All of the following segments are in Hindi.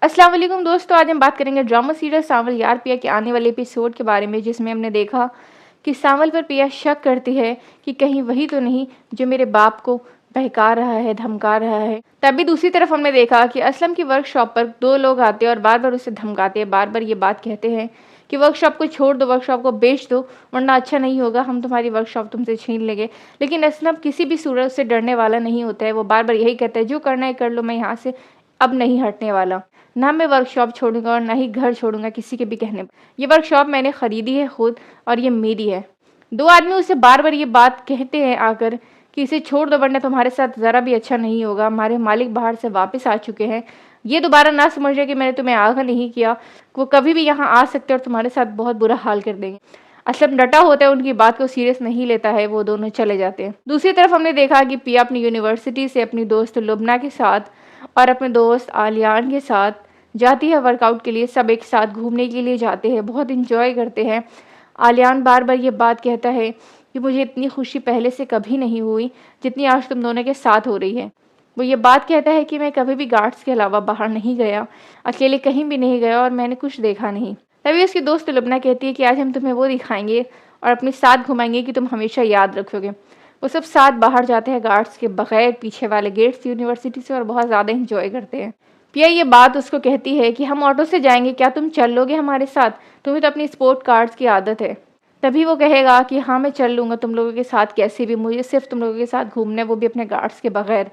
अस्सलाम वालेकुम दोस्तों, आज हम बात करेंगे ड्रामा सीरियल सांवल यार पिया के आने वाले एपिसोड के बारे में, जिसमें हमने देखा कि सांवल पर पिया शक करती है कि कहीं वही तो नहीं जो मेरे बाप को बहका रहा है, धमका रहा है। तभी दूसरी तरफ हमने देखा कि असलम की वर्कशॉप पर दो लोग आते हैं और बार बार उसे धमकाते हैं, बार बार ये बात कहते हैं कि वर्कशॉप को छोड़ दो, वर्कशॉप को बेच दो, वरना अच्छा नहीं होगा, हम तुम्हारी वर्कशॉप तुमसे छीन लेंगे। लेकिन असलम किसी भी सूरत से डरने वाला नहीं होता है। वो बार बार यही कहता है, जो करना है कर लो, मैं यहाँ से अब नहीं हटने वाला। ना मैं वर्कशॉप छोड़ूंगा और ना ही घर छोड़ूंगा किसी के भी कहने पर। ये वर्कशॉप मैंने खरीदी है खुद और ये मेरी है। दो आदमी उसे बार बार ये बात कहते हैं आकर कि इसे छोड़ दो, वरना तुम्हारे साथ ज़रा भी अच्छा नहीं होगा। हमारे मालिक बाहर से वापस आ चुके हैं। ये दोबारा ना समझ रहे कि मैंने तुम्हें आगाह नहीं किया। वो कभी भी यहाँ आ सकते और तुम्हारे साथ बहुत बुरा हाल कर देंगे। असलम डटा होता है, उनकी बात को सीरियस नहीं लेता है। वो दोनों चले जाते हैं। दूसरी तरफ हमने देखा कि पिया अपनी यूनिवर्सिटी से अपनी दोस्त लुबना के साथ और अपने दोस्त आलियान के साथ जाती है वर्कआउट के लिए। सब एक साथ घूमने के लिए जाते हैं, बहुत इंजॉय करते हैं। आलियान बार बार ये बात कहता है कि मुझे इतनी खुशी पहले से कभी नहीं हुई जितनी आज तुम दोनों के साथ हो रही है। वो ये बात कहता है कि मैं कभी भी गार्ड्स के अलावा बाहर नहीं गया, अकेले कहीं भी नहीं गया और मैंने कुछ देखा नहीं। तभी उसकी दोस्त लुबना कहती है कि आज हम तुम्हें वो दिखाएंगे और अपने साथ घुमाएंगे कि तुम हमेशा याद रखोगे। वो सब साथ बाहर जाते हैं गार्ड्स के बगैर, पीछे वाले गेट्स यूनिवर्सिटी से, और बहुत ज़्यादा इंजॉय करते हैं। पिया ये बात उसको कहती है कि हम ऑटो से जाएंगे, क्या तुम चल लोगे हमारे साथ? तुम्हें तो अपनी स्पोर्ट कार्स की आदत है। तभी वो कहेगा कि हाँ मैं चल लूँगा तुम लोगों के साथ, कैसे भी, मुझे सिर्फ तुम लोगों के साथ घूमना है, वो भी अपने गार्ड्स के बगैर।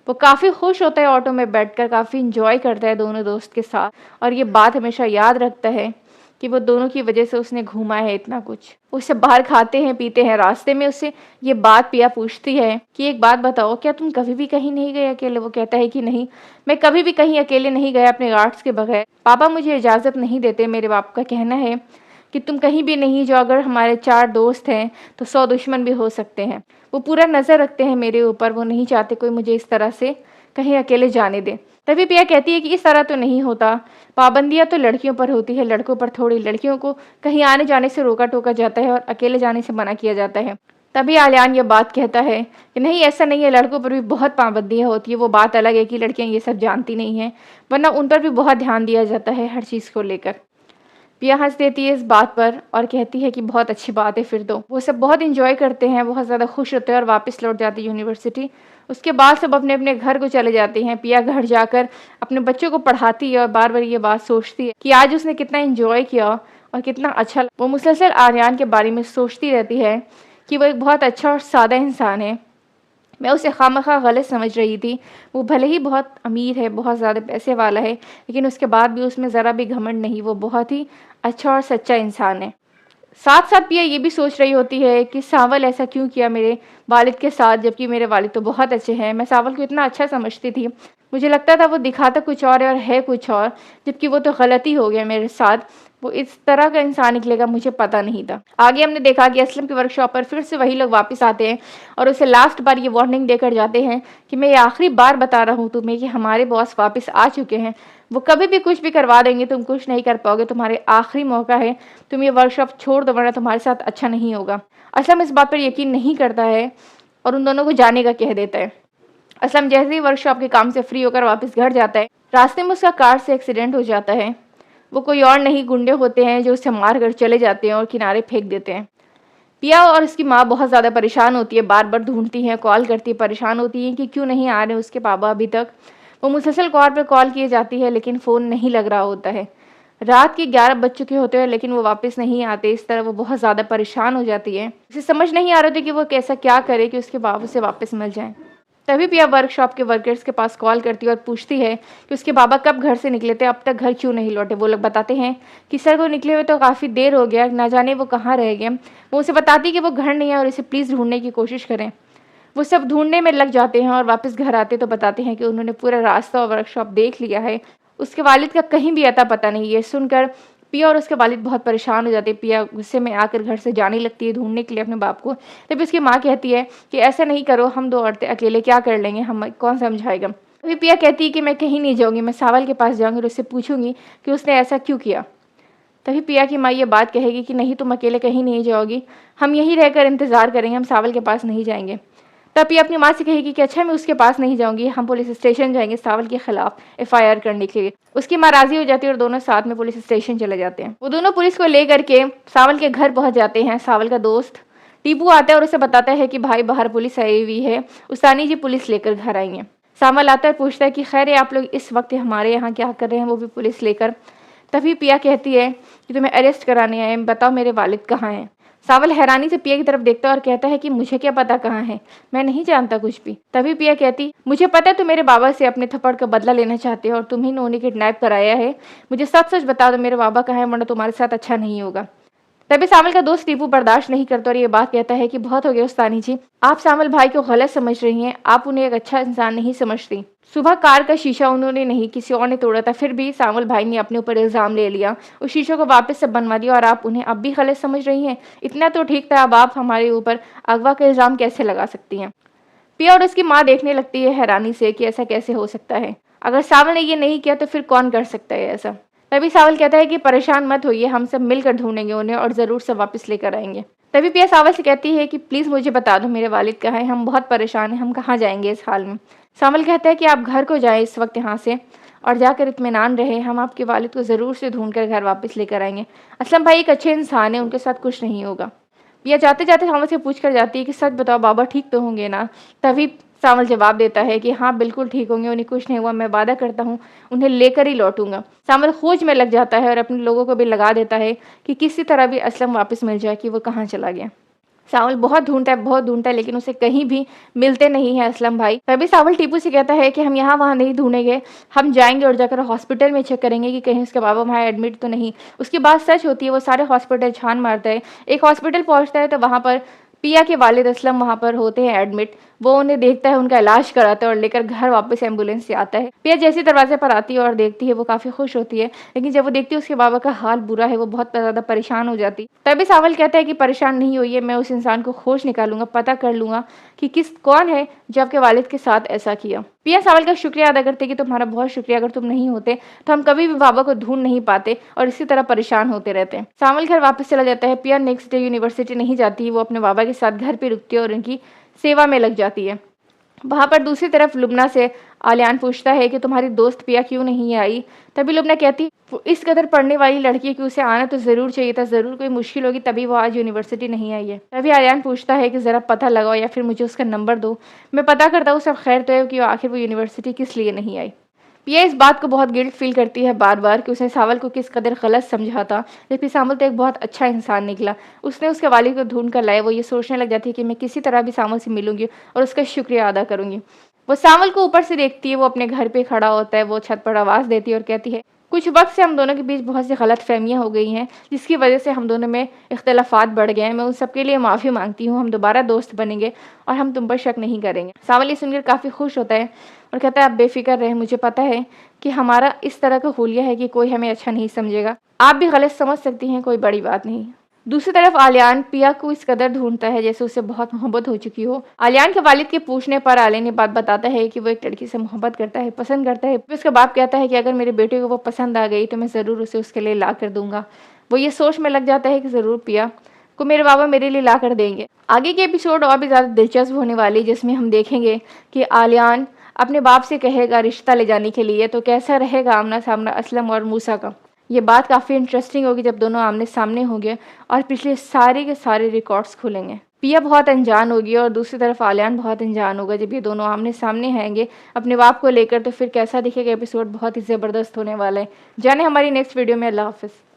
वो काफ़ी खुश होता है ऑटो में बैठकर, काफ़ी इंजॉय करता है दोनों दोस्त के साथ, और ये बात हमेशा याद रखता है कि वो दोनों की वजह से उसने घूमा है इतना कुछ। वो सब बाहर खाते हैं पीते हैं। रास्ते में उससे ये बात पिया पूछती है कि एक बात बताओ, क्या तुम कभी भी कहीं नहीं गए अकेले? वो कहता है कि नहीं, मैं कभी भी कहीं अकेले नहीं गया अपने गार्ड्स के बगैर। पापा मुझे इजाज़त नहीं देते। मेरे बाप का कहना है कि तुम कहीं भी नहीं जाओ, अगर हमारे 4 दोस्त हैं तो 100 दुश्मन भी हो सकते हैं। वो पूरा नज़र रखते हैं मेरे ऊपर। वो नहीं चाहते कोई मुझे इस तरह से कहीं अकेले जाने दे। तभी पिया कहती है कि इस तरह तो नहीं होता, पाबंदियां तो लड़कियों पर होती है, लड़कों पर थोड़ी। लड़कियों को कहीं आने जाने से रोका टोका जाता है और अकेले जाने से मना किया जाता है। तभी आलियान ये बात कहता है कि नहीं, ऐसा नहीं है, लड़कों पर भी बहुत पाबंदियां होती है। वो बात अलग है कि लड़कियां ये सब जानती नहीं हैं, वरना उन पर भी बहुत ध्यान दिया जाता है हर चीज़ को लेकर। पिया हंस देती है इस बात पर और कहती है कि बहुत अच्छी बात है फिर तो। वो सब बहुत इंजॉय करते हैं, बहुत ज़्यादा खुश होते हैं और वापस लौट जाते हैं यूनिवर्सिटी। उसके बाद सब अपने अपने घर को चले जाते हैं। पिया घर जाकर अपने बच्चों को पढ़ाती है और बार बार ये बात सोचती है कि आज उसने कितना इंजॉय किया और कितना अच्छा। वो मुसलसल आर्यन के बारे में सोचती रहती है कि वो एक बहुत अच्छा और सादा इंसान है। मैं उसे खामखा गलत समझ रही थी। वो भले ही बहुत अमीर है, बहुत ज़्यादा पैसे वाला है, लेकिन उसके बाद भी उसमें ज़रा भी घमंड नहीं। वो बहुत ही अच्छा और सच्चा इंसान है। साथ साथ पिया ये भी सोच रही होती है कि सावल ऐसा क्यों किया मेरे वालिद के साथ, जबकि मेरे वालिद तो बहुत अच्छे हैं। मैं सावल को इतना अच्छा समझती थी, मुझे लगता था वो दिखाता कुछ और है कुछ और, जबकि वो तो गलती हो गया मेरे साथ। वो इस तरह का इंसान निकलेगा मुझे पता नहीं था। आगे हमने देखा कि असलम की वर्कशॉप पर फिर से वही लोग वापस आते हैं और उसे लास्ट बार ये वार्निंग देकर जाते हैं कि मैं ये आखिरी बार बता रहा हूँ तुम्हें कि हमारे बॉस वापस आ चुके हैं। वो कभी भी कुछ भी करवा देंगे, तुम कुछ नहीं कर पाओगे, तुम्हारे आखिरी मौका है, तुम ये वर्कशॉप छोड़ दो, वरना तुम्हारे साथ अच्छा नहीं होगा। असलम इस बात पर यकीन नहीं करता है और उन दोनों को जाने का कह देता है। असलम जैसे ही वर्कशॉप के काम से फ्री होकर वापस घर जाता है, रास्ते में उसका कार से एक्सीडेंट हो जाता है। वो कोई और नहीं, गुंडे होते हैं जो उसे मार कर चले जाते हैं और किनारे फेंक देते हैं। पिया और उसकी माँ बहुत ज़्यादा परेशान होती है, बार बार ढूंढती हैं, कॉल करती है, परेशान होती हैं कि क्यों नहीं आ रहे उसके पापा अभी तक। वो मुसलसल कॉल पर कॉल किए जाती है लेकिन फ़ोन नहीं लग रहा होता है। रात के 11 बज चुके होते हैं लेकिन वो वापस नहीं आते। इस तरह वो बहुत ज़्यादा परेशान हो जाती है। उसे समझ नहीं आ रहा था कि वो कैसा क्या करे कि उसके बाबू से वापस मिल जाए। तभी पिया वर्कशॉप के वर्कर्स के पास कॉल करती है और पूछती है कि उसके बाबा कब घर से निकले थे, अब तक घर क्यों नहीं लौटे। वो लोग बताते हैं कि सर वो निकले हुए तो काफ़ी देर हो गया, ना जाने वो कहाँ रह गए। वो उसे बताती है कि वो घर नहीं है और इसे प्लीज़ ढूंढने की कोशिश करें। वो सब ढूंढने में लग जाते हैं और वापस घर आते तो बताते हैं कि उन्होंने पूरा रास्ता और वर्कशॉप देख लिया है। उसके वालिद का कहीं भी अता पता नहीं है। सुनकर पिया और उसके वालिद बहुत परेशान हो जाते हैं। पिया गुस्से में आकर घर से जाने लगती है ढूंढने के लिए अपने बाप को। तभी उसकी माँ कहती है कि ऐसा नहीं करो, हम दो औरतें अकेले क्या कर लेंगे, हम कौन समझाएगा। तभी पिया कहती है कि मैं कहीं नहीं जाऊँगी, मैं सावल के पास जाऊँगी और उससे पूछूंगी कि उसने ऐसा क्यों किया। तभी पिया की माँ ये बात कहेगी कि नहीं, तुम अकेले कहीं नहीं जाओगी, हम यहीं रहकर इंतज़ार करेंगे, हम सावल के पास नहीं जाएंगे। तब पिया अपनी माँ से कहेगी कि अच्छा मैं उसके पास नहीं जाऊंगी, हम पुलिस स्टेशन जाएंगे सावल के खिलाफ एफआईआर करने के लिए। उसकी माँ राजी हो जाती है और दोनों साथ में पुलिस स्टेशन चले जाते हैं। वो दोनों पुलिस को लेकर के सावल के घर पहुंच जाते हैं। सावल का दोस्त टीपू आता है और उसे बताता है कि भाई बाहर पुलिस आई हुई है, उस्तानी जी पुलिस लेकर घर आई है। सावल आता है, पूछता है कि खैर है आप लोग इस वक्त हमारे यहाँ क्या कर रहे हैं, वो भी पुलिस लेकर। तभी पिया कहती है कि तुम्हें अरेस्ट कराने आए, बताओ मेरे वालिद कहाँ हैं। सावल हैरानी से पिया की तरफ देखता है और कहता है कि मुझे क्या पता कहाँ है, मैं नहीं जानता कुछ भी। तभी पिया कहती, मुझे पता है तुम मेरे बाबा से अपने थप्पड़ का बदला लेना चाहते हो और तुम ही ने उन्हें किडनैप कराया है। मुझे सच सच बता दो मेरे बाबा कहाँ है, वरना तुम्हारे साथ अच्छा नहीं होगा। तभी सावल का दोस्त टीपू बर्दाश्त नहीं करता और ये बात कहता है कि बहुत हो गया उस्तानी जी, आप सावल भाई को गलत समझ रही हैं, आप उन्हें एक अच्छा इंसान नहीं समझती। सुबह कार का शीशा उन्होंने नहीं किसी और ने तोड़ा था, फिर भी सावल भाई ने अपने ऊपर इल्जाम ले लिया, उस शीशे को वापस से बनवा दिया और आप उन्हें अब भी गलत समझ रही हैं। इतना तो ठीक था, अब आप हमारे ऊपर अगवा का इल्जाम कैसे लगा सकती हैं। पिया और उसकी माँ देखने लगती है हैरानी से कि ऐसा कैसे हो सकता है। अगर सावल ने ये नहीं किया तो फिर कौन कर सकता है ऐसा। तभी सावल कहता है कि परेशान मत होइए, हम सब मिलकर ढूंढेंगे उन्हें और ज़रूर सब वापस लेकर आएंगे। तभी पिया सावल से कहती है कि प्लीज़ मुझे बता दो मेरे वालिद कहाँ हैं, हम बहुत परेशान हैं, हम कहाँ जाएंगे इस हाल में। सावल कहता है कि आप घर को जाएं इस वक्त यहाँ से और जाकर इत्मीनान रहे, हम आपके वालिद को ज़रूर से ढूंढ कर घर वापस लेकर आएंगे। असलम भाई एक अच्छे इंसान है, उनके साथ कुछ नहीं होगा। पिया जाते जाते सावल से पूछ कर जाती है कि सच बताओ बाबा ठीक तो होंगे ना। तभी सावल जवाब देता है कि हाँ बिल्कुल ठीक होंगे, उन्हें कुछ नहीं हुआ, मैं वादा करता हूँ उन्हें लेकर ही लौटूंगा। सावल खोज में लग जाता है और अपने लोगों को भी लगा देता है कि किसी तरह भी असलम वापस मिल जाए कि वो कहाँ चला गया। सावल बहुत ढूंढता है लेकिन उसे कहीं भी मिलते नहीं है असलम भाई। तभी सावल टीपू से कहता है कि हम यहाँ वहाँ नहीं ढूंढेंगे, हम जाएंगे और जाकर हॉस्पिटल में चेक करेंगे कि कहीं उसके बाबा वहाँ एडमिट तो नहीं। उसकी बात सच होती है, वो सारे हॉस्पिटल छान मारता है। एक हॉस्पिटल पहुँचता है तो वहाँ पर पिया के वालिद असलम वहाँ पर होते हैं एडमिट। वो उन्हें देखता है, उनका इलाज कराता है और लेकर घर वापस एम्बुलेंस से आता है। पिया जैसे दरवाजे पर आती है और देखती है वो काफ़ी खुश होती है, लेकिन जब वो देखती है उसके बाबा का हाल बुरा है, वो बहुत ज़्यादा परेशान हो जाती। तभी सावल कहता है कि परेशान नहीं होइए, मैं उस इंसान को खोज निकालूंगा, पता कर लूंगा कि कौन है जो आपके वालिद के साथ ऐसा किया। पिया सावल का शुक्रिया अदा करते कि तुम्हारा बहुत शुक्रिया, अगर तुम नहीं होते तो हम कभी भी बाबा को ढूंढ नहीं पाते और इसी तरह परेशान होते रहते। सावल घर वापस चला जाता है। पिया नेक्स्ट डे यूनिवर्सिटी नहीं जाती, वो अपने बाबा के साथ घर पे रुकती है और उनकी सेवा में लग जाती है। वहाँ पर दूसरी तरफ लुबना से आलियान पूछता है कि तुम्हारी दोस्त पिया क्यों नहीं आई। तभी लुबना कहती इस कदर पढ़ने वाली लड़की की उसे आना तो ज़रूर चाहिए था, ज़रूर कोई मुश्किल होगी तभी वो आज यूनिवर्सिटी नहीं आई है। तभी आलियान पूछता है कि ज़रा पता लगाओ या फिर मुझे उसका नंबर दो, मैं पता करता हूँ सब खैर तो है कि आखिर वो यूनिवर्सिटी किस लिए नहीं आई। पिया इस बात को बहुत गिल्ट फील करती है बार बार कि उसने सावल को किस कदर गलत समझा था, जबकि सावल तो एक बहुत अच्छा इंसान निकला। उसने उसके वालिद को ढूंढ कर लाया। वो ये सोचने लग जाती है कि मैं किसी तरह भी सावल से मिलूंगी और उसका शुक्रिया अदा करूंगी। वो सावल को ऊपर से देखती है, वो अपने घर पे खड़ा होता है, वो छत पर आवाज़ देती है और कहती है कुछ वक्त से हम दोनों के बीच बहुत सी गलत फहमियाँ हो गई हैं, जिसकी वजह से हम दोनों में इख्तलाफात बढ़ गए हैं। मैं उन सबके लिए माफ़ी मांगती हूँ, हम दोबारा दोस्त बनेंगे और हम तुम पर शक नहीं करेंगे। सावल ये सुनकर काफ़ी खुश होता है और कहता है आप बेफिक्र रहें, मुझे पता है कि हमारा इस तरह का हुलिया है कि कोई हमें अच्छा नहीं समझेगा, आप भी गलत समझ सकती हैं, कोई बड़ी बात नहीं। दूसरी तरफ आलियान पिया को इस कदर ढूंढता है जैसे उसे बहुत मोहब्बत हो चुकी हो। आलियान के वालिद के पूछने पर आलियान ने बात बताता है कि वो एक लड़की से मोहब्बत करता है, पसंद करता है। फिर उसका बाप कहता है कि अगर मेरे बेटे को वो पसंद आ गई तो मैं ज़रूर उसे उसके लिए ला कर दूंगा। वो ये सोच में लग जाता है कि ज़रूर पिया को मेरे बाबा मेरे लिए ला कर देंगे। आगे के एपिसोड और भी ज़्यादा दिलचस्प होने वाली, जिसमें हम देखेंगे कि आलियान अपने बाप से कहेगा रिश्ता ले जाने के लिए तो कैसा रहेगा आमना सामना असलम और मूसा का। ये बात काफ़ी इंटरेस्टिंग होगी जब दोनों आमने सामने होंगे और पिछले सारे के सारे रिकॉर्ड्स खुलेंगे। पिया बहुत अनजान होगी और दूसरी तरफ आलियान बहुत अनजान होगा। जब ये दोनों आमने सामने आएंगे अपने बाप को लेकर तो फिर कैसा दिखेगा एपिसोड, बहुत ही ज़बरदस्त होने वाला है। जाने हमारी नेक्स्ट वीडियो में। अल्लाह हाफिज़।